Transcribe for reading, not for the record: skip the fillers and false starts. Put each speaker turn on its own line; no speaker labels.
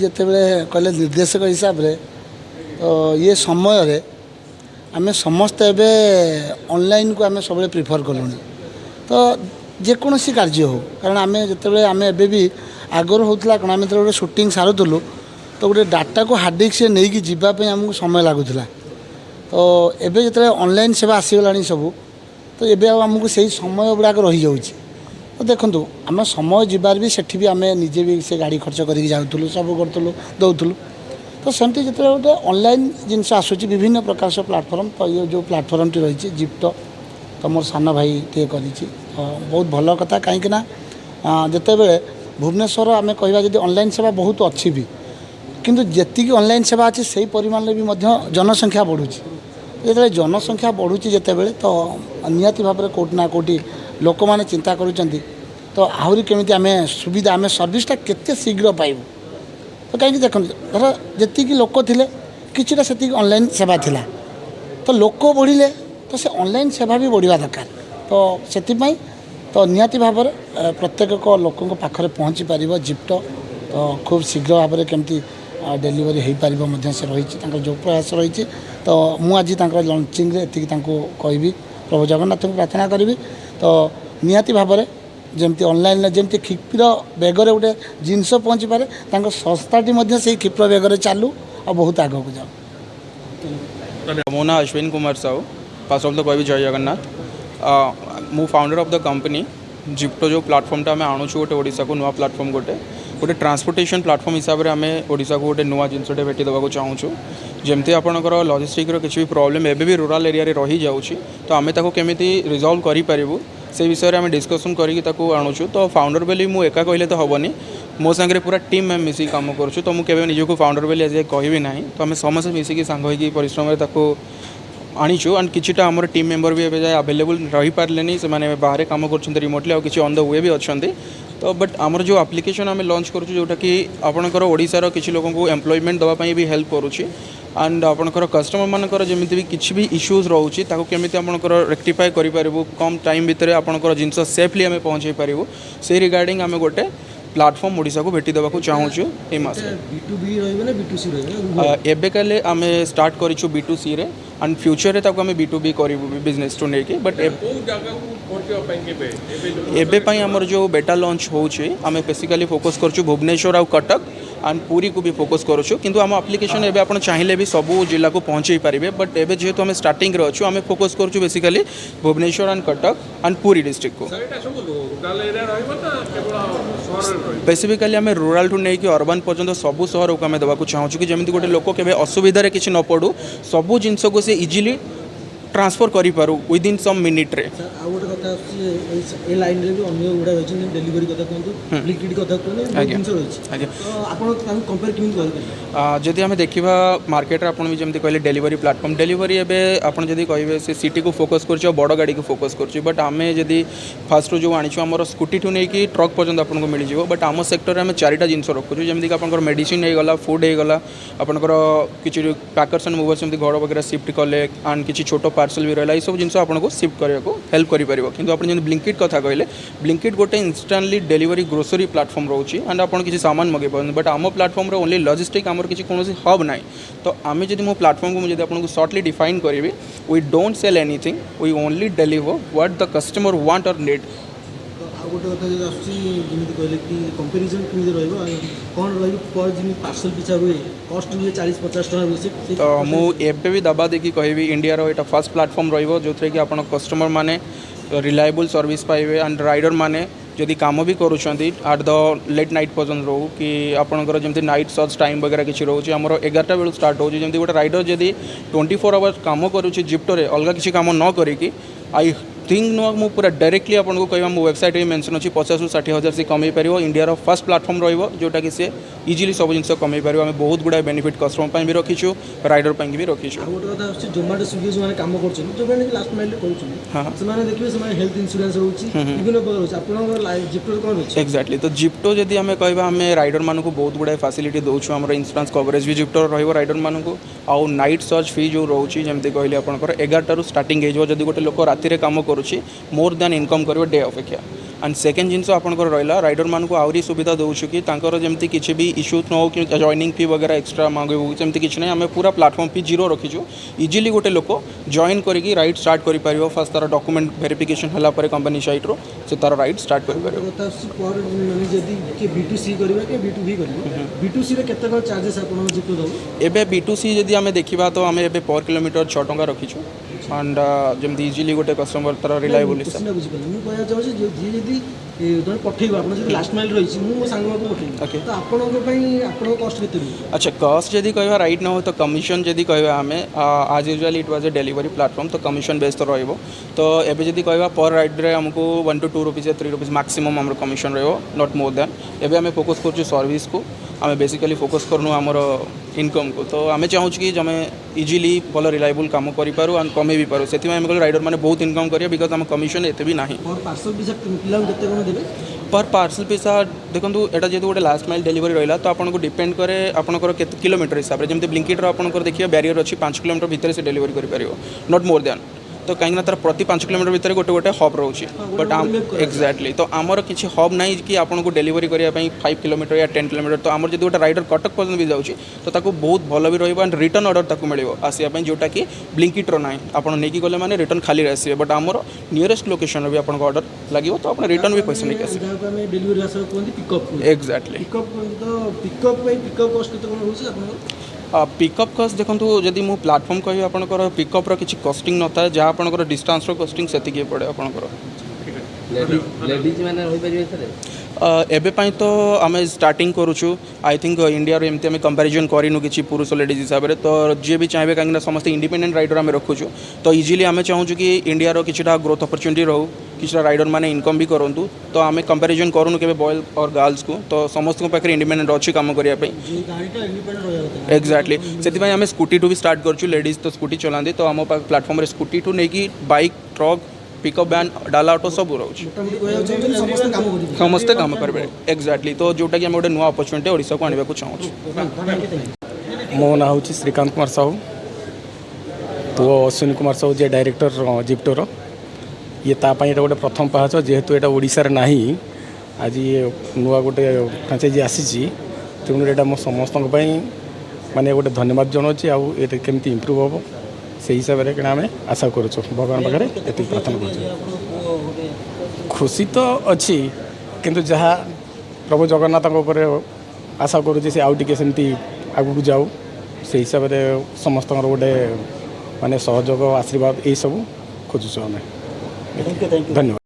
ଯେତେବେଳେ କହିଲେ ନିର୍ଦ୍ଦେଶକ ହିସାବରେ ତ ये ସମୟରେ ଆମେ ସମସ୍ତେ ଏବେ ଅନଲାଇନ୍କୁ ଆମେ ସବୁବେଳେ ପ୍ରିଫର କଲୁଣି। ତ ଯେକୌଣସି କାର୍ଯ୍ୟ ହେଉ କାରଣ ଆମେ ଯେତେବେଳେ ଆମେ ଏବେ ବି ଆଗରୁ ହେଉଥିଲା କ'ଣ ଆମେ ଯେତେବେଳେ ଗୋଟେ ସୁଟିଂ ସାରୁଥିଲୁ ତ ଗୋଟେ ଡାଟାକୁ ହାର୍ଡ଼ ଡିସ୍କରେ ନେଇକି ଯିବା ପାଇଁ ଆମକୁ ସମୟ ଲାଗୁଥିଲା। ତ ଏବେ ଯେତେବେଳେ ଅନଲାଇନ୍ ସେବା ଆସିଗଲାଣି ସବୁ ତ ଏବେ ଆଉ ଆମକୁ ସେଇ ସମୟ ଗୁଡ଼ାକ ରହିଯାଉଛି। ତ ଦେଖନ୍ତୁ ଆମେ ସମୟ ଯିବାର ବି ସେଠି ବି ଆମେ ନିଜେ ବି ସେ ଗାଡ଼ି ଖର୍ଚ୍ଚ କରିକି ଯାଉଥିଲୁ ସବୁ କରୁଥିଲୁ ଦେଉଥିଲୁ। ତ ସେମିତି ଯେତେବେଳେ ଗୋଟେ ଅନଲାଇନ୍ ଜିନିଷ ଆସୁଛି ବିଭିନ୍ନ ପ୍ରକାର ସବୁ ପ୍ଲାଟଫର୍ମ ତ ଇଏ ଯେଉଁ ପ୍ଲାଟଫର୍ମଟି ରହିଛି ଜିପ୍ଟୋ ତ ମୋର ସାନ ଭାଇ ଟିକେ କରିଛି ତ ବହୁତ ଭଲ କଥା କାହିଁକି ନା ଯେତେବେଳେ ଭୁବନେଶ୍ୱର ଆମେ କହିବା ଯଦି ଅନଲାଇନ୍ ସେବା ବହୁତ ଅଛି ବି କିନ୍ତୁ ଯେତିକି ଅନଲାଇନ୍ ସେବା ଅଛି ସେଇ ପରିମାଣରେ ବି ମଧ୍ୟ ଜନସଂଖ୍ୟା ବଢ଼ୁଛି। ଯେତେବେଳେ ଜନସଂଖ୍ୟା ବଢ଼ୁଛି ଯେତେବେଳେ ତ ନିହାତି ଭାବରେ କେଉଁଠି ନା କେଉଁଠି ଲୋକମାନେ ଚିନ୍ତା କରୁଛନ୍ତି ତ ଆହୁରି କେମିତି ଆମେ ସୁବିଧା ଆମେ ସର୍ଭିସଟା କେତେ ଶୀଘ୍ର ପାଇବୁ। ତ କାହିଁକି ଦେଖନ୍ତୁ ଧର ଯେତିକି ଲୋକ ଥିଲେ କିଛିଟା ସେତିକି ଅନଲାଇନ୍ ସେବା ଥିଲା ତ ଲୋକ ବଢ଼ିଲେ ତ ସେ ଅନଲାଇନ୍ ସେବା ବି ବଢ଼ିବା ଦରକାର। ତ ସେଥିପାଇଁ ତ ନିହାତି ଭାବରେ ପ୍ରତ୍ୟେକ ଲୋକଙ୍କ ପାଖରେ ପହଞ୍ଚି ପାରିବ ଜିପ୍ଟୋ ତ ଖୁବ୍ ଶୀଘ୍ର ଭାବରେ କେମିତି ଡେଲିଭରି ହୋଇପାରିବ ମଧ୍ୟ ସେ ରହିଛି ତାଙ୍କର ଯେଉଁ ପ୍ରୟାସ ରହିଛି। ତ ମୁଁ ଆଜି ତାଙ୍କର ଲଞ୍ଚିଂରେ ଏତିକି ତାଙ୍କୁ କହିବି ପ୍ରଭୁ ଜଗନ୍ନାଥଙ୍କୁ ପ୍ରାର୍ଥନା କରିବି ତ ନିହାତି ଭାବରେ ଯେମିତି ଅନଲାଇନ୍ରେ ଯେମିତି କ୍ଷିପ୍ର ବେଗରେ ଗୋଟେ ଜିନିଷ ପହଞ୍ଚିପାରେ ତାଙ୍କ ସଂସ୍ଥାଟି ମଧ୍ୟ ସେଇ କ୍ଷିପ୍ର ବେଗରେ ଚାଲୁ ଆଉ ବହୁତ ଆଗକୁ ଯାଉ।
मो ना Ashwin Kumar Sahu fast of the कहबी जय जगन्नाथ मु founder of the company Zepto जो प्लाटफर्मटा आम आणुचु गोटे ओडिशा को नुआ प्लाटफर्म गोटे गोटे ट्रांसपोर्टेशन प्लाटफर्म हिसाब से आम ओडिशा को गोटे नुआ जिनसटे भेटी देवाक चाहूँ जमती आपणकर लॉजिस्टिक्र किसी भी प्रॉब्लम एबे भी रूरल एरिया रे रही जाउची तो आम ताको केमिति रिजॉल्व करि पारिबु से विषय में आम डिस्कसन करिक ताको आणुचु। तो फाउंडर बोली मु एका कहले तो हेनी मो सांगे पूरा टीम में मिसिक काम करुँ तो मुझे निजक फाउंडर बोली आज कहबी ना तो आम समस्त मिसिक सांग होगी परिश्रम आनीचु एंड किछिटा आमर टीम मेंबर भी एबे जाय अवेलेबल रही पारलेनी से माने बाहर काम करछन रिमोटली आ किछि ऑन द वे भी अच्छे तो बट आमर जो एप्लिकेशन आम लॉन्च करूँ जोटा कि आपणकर ओडिशार किछि लोगों को एम्प्लॉयमेंट दवा पई भी हेल्प करूछि एंड आपणकर कस्टमर मानकर जमिति भी किछि भी इश्यूज रहउछि ताको केमिति आपणकर रेक्टिफाई करि पारिबु कम टाइम भितर आपणकर जिंस सेफली आम पहुँचे पारिबु से रिगार्डिंग आम गोटे प्लाटफर्म ओडिशा को भेटी देवाक चाहूँ ए मास एबे काले आम स्टार्ट करिछु B2C रे एंड फ्यूचर रे ताको आम B2B करिबु बिजनेस टू नेकी बट एबे पई हमर जो बेटा लॉन्च होउछि आम बेसिकली फोकस करछु भुवनेश्वर आ कटक एंड पूरी को भी फोकस करूँ किंतु आम एप्लिकेशन एबे आपण चाहिए भी सबू जिला को पहुँचे पारे बट एबे जेहेतु आम स्टार्टिंग रे अच्छु आम फोकस करूँ basically Bhubaneswar and Cuttack and Puri district को स्पेसिफिकली आम रूराल टू नहीं कि अर्बन पर्यटन सबू सहर को आम देवाक चाहूँ कि जमी गोटे लोक के असुविधा किसी न पड़ू सबू जिनस को से इजिली ट्रांसफर करि पारू विदिन सम मिनिट रे
आ गोटे कथा ए लाइन रे भी अन्य गुडा रहिछि डिलीवरी कथा कहंतु लिक्विड कथा कहंतु जिंस रहिछि तो आपण तांको कंपेयर केमिति करबे
जदि आम देखा मार्केट आपण भी जमी कहले डिलीवरी प्लाटफर्म डिलीवरी एबे आपण जदि कहबे से सिटी को फोकस करछ बड़ गाड़ी को फोकस करछ बट आम जदि फास्ट जो आनिछु हमर स्कूटी टू नहीं कि ट्रक पर्यंत आपन को मिल जिवो बट आम सेक्टर आम चारिटा जिंस रखुछु जमी कि आपनकर मेडिसिन हे गला फूड हे गला आपनकर किछि पैकर्स एंड मूवर्स जमी घर वगैरह शिफ्ट कले एंड किछि छोटो पार्सल भी रहा सब जिन आपको शिफ्ट करने को हेल्प कर कि आप ब्लिंकिट कथा कहले ब्लिंकिट गोटे इंस्टांटली डिलीवरी ग्रोसरी प्लाटफर्म रोचे एंड आप किसी सामान मगे पारे बट आम प्लाटफर्म ओनली लॉजिस्टिक आमर किसी कौन हब ना तो आम जब मो प्लाटफर्म को मुझे आपको शॉर्टली डिफाइन करी we don't sell anything we only deliver what the customer want और नीड।
गोटे कथा जो आसमी कहले कि कंपेरिजन केमी रहा कौन रही पर जिन पार्सल पिछा हुए कस्ट हुए 40-50 टका हुए
तो मुझे भी दबा देखी कहबी इंडिया रो एटा फर्स्ट प्लाटफर्म रहिबो जोथरे कि आपण कस्टमर माने रिलायबल सर्विस पाइबे एंड राइडर माने जदि काम भी करूछंती एट द लेट नाइट पर्यंत रो कि आपणकर जमी नाइट सर्च टाइम वगैरह किसी रोचे आमर 11टा बेलू स्टार्ट हो जमी गोटे राइडर जदि 24 आवर्स काम करुच्छे जिप्टो रे अलग किसी काम न करिकी आई थिंक नुआ मु पूरा डायरेक्टली आपको कहवा मो वेबसाइट में मेंशन अच्छी 50-60 हज़ार से कमे पार इंडिया फर्स्ट प्लाटफर्म रहिबो जोटा कि से इजिली सब जिन कमे पार आम बहुत गुड़ा बेनिफिट कस्टमर भी रखीचु राइडर भी रखीचु।
गोटे कथा जोमेटो स्विगी जो काम कर लास्ट माइल कर देखिए हेल्थ इंश्योरेंस रोची विभिन्न प्रकार रोची आपन जिप्टो कोन रोची
एक्जाक्टली तो जिप्टो जदि आम कहवा आम राइडर मानक बहुत गुड़ा फैसिलिटी दौछु आम इंश्योरेंस कवरेज भी जिप्टो रहिबो राइडर मानक आउ नाइट सर्च फी जो रोची जमती कहले आपनकर 11 टारू स्टार्टिंग हो जदि गोटे लोक राति रे काम करुँची मोर दैन इनकम कर डे अपेक्षा एंड सेकेंड जिनस आपंकर रहा राइडर मान को आहरी सुविधा दूसु कि जमी किसी भी इश्यू न हो कि जॉइनिंग फी वगैरह एक्सट्रा मांगू जमी किसी ना आम पूरा प्लाटफर्म फी जीरो रखीचु इजिली गोटे लोक जॉइन करके राइड स्टार्ट कर फास्ट तार डॉक्यूमेंट वेरिफिकेशन होला पर कंपनी साइट रो से तार राइड स्टार्ट कर
କଥା ଆସୁଛି पर ମାନେ ଯଦି କିଏ B2C କରିବା କି B2B କରିବା B2C ରେ କେତେ କ'ଣ ଚାର୍जेस ଆପଣ ଜିପି ଦବ
एबे B2C जदि आम देखा तो आम ए पर किलोमीटर 6 टंका रखीचु एंड जमी इजिली गोटे कस्टमर तार रिलायबल
ବୁଝିପାରିଲି ମୁଁ କହିବାକୁ ଚାହୁଁଛି ଯିଏ ଯଦି ଜଣେ ପଠେଇବ ଆପଣ ଯଦି ଲାଷ୍ଟ ମାଇଲ୍ ରହିଛି ମୁଁ ମୋ ସାଙ୍ଗମାନଙ୍କୁ ପଠେଇବି
Okay.
ତ ଆପଣଙ୍କ ପାଇଁ ଆପଣଙ୍କ କଷ୍ଟ କେତେ ରହିବ
अच्छा कस्ट जदि कह राइट न हो तो कमिशन जदि कह आम आज usually it was a delivery platform तो कमिशन बेस तो रहिबो तो एबे जदि कह पर राइड रे हमको 1 to 2 रुपीज या 3 रुपीज मैक्सिमम हमर कमिशन रहिबो नॉट मोर देन एबे आम फोकस करछु सर्विस को आम बेसिकली फोकस करनु हमर इनकम को तो आम चाहूँ कि जमे इजिली भल रिलायबल काम करूँ एंड कमे भी पारू से राइडर मैंने बहुत इनकम करिए बिकज आम कमिशन एते भी नहीं
पर पार्सल पिछा पिलाଙ୍କୁ କେତେ କ'ଣ ଦେବେ
पर पार्सल पिसा देखो एटा जेहतु गोटे लास्ट माइल डिलीवरी रहा तो आपको डिपेंड करे आपंकर केते किलोमीटर हिसाब से जमी ब्लिंकिटर आपंकर देखिए बैरियर अच्छी 5 किलोमीटर भितर से डिलीवरी कर नॉट मोर देन तो कहीं तार प्रति 5 किलोमीटर भितर गोटे गोटे हब रोचे बट एक्जाक्टली तो आमर किसी हब ना कि आपको डिलीवरी करने 5 किलोमीटर या 10 किलोमीटर तो आमर जो गोटे राइडर कटक पर्यटन भी जाऊँगी तो ताको बहुत भल भी रहा एंड रिटर्न ऑर्डर ताको मिले आसपा जोटा कि ब्लिंकिटर ना आप नहीं गले मैंने रिटर्न खाली आसवे बट आमर नियरेस्ट लोकेशन भी आपको ऑर्डर लगे तो आप रिटर्न भी पैसा नहीं आसवे
ଯାହାକୁ ଆମେ ଡେଲିଭରି ଆସବାକୁ କୁହନ୍ତି ପିକଅପ୍
एक्जाक्टली
ପିକଅପ୍ ତ ପିକଅପ୍ ପାଇଁ ପିକଅପ୍ କଷ୍ଟ କେତେ କ'ଣ ରହୁଛି ଆପଣଙ୍କର
पिकअप कस्ट देखो जदि मु प्लाटफर्म कह आपंकर पिकअप्र किसी कस्टिंग न था जहाँ आपंकर डिस्टेंस कस्टिंग से पड़े आपंकर
लेडीज मैंने होइपारिबे एथरे
एबे पाई तो आम स्टार्टिंग करुचु आई थिंक इंडिया रो एमती आम कंपैरिजन करिनु किछि पुरुष लेडीज हिसाब से तो जी भी चाहिए कहीं समस्त इंडिपेंडेंट राइडर आम रखुचु तो इजिली आम चाहूँ कि इंडिया रो किछिटा ग्रोथ अपॉर्चुनिटी रहू किछिटा राइडर माने इनकम भी करूँ तो आम कंपैरिजन करूँ के बॉय और गर्ल्स को तो समस्त पाखे इंडिपेंडेंट अच्छी काम करने
ଗାଡ଼ିଟା ଇଣ୍ଡିପେଣ୍ଡେଣ୍ଟ ରହିବା କଥା
एक्जाक्टली से आम स्कूटी टू भी स्टार्ट करूँ लेडीज तो स्कूटी चलाती तो आम प्लाटफर्म में स्कूटी टू नहीं बाइक ट्रक पिकअप वैन डाला ऑटो सब रोचे
ମୋଟାମୋଟି କହିବାକୁ ଚାହୁଁଛନ୍ତି ସମସ୍ତେ କାମ କରିବେ
समस्ते काम करेंगे एक्जाक्टली तो जोटा कि आम गोटे नुआ अपॉर्चुनिटी ओडिशा को आने को चाहूँ
मो ना हूँ श्रीकांत कुमार साहू पुओ अश्विनी कुमार साहू जे डायरेक्टर जिप्टोर ये तापाई गोटे प्रथम पाहच जेहेतु यहाँ ओडिशार नाही आज ये नुआ गोटे फ्रांचाइजी आसी तेणु यहाँ मो समस्त माने गोटे धन्यवाद जनावि आउ ये केमती इम्प्रूव हम से हिसाब से आम आशा करुँ भगवान पाखे ये प्रार्थना कर खुशी तो अच्छी किंतु जहाँ प्रभु जगन्नाथ आशा करुँचे से आउ टे सेमती आगू जाऊ से हिसाब से समस्त गोटे माने सहयोग आशीर्वाद यही सब खोजुँ आम धन्यवाद।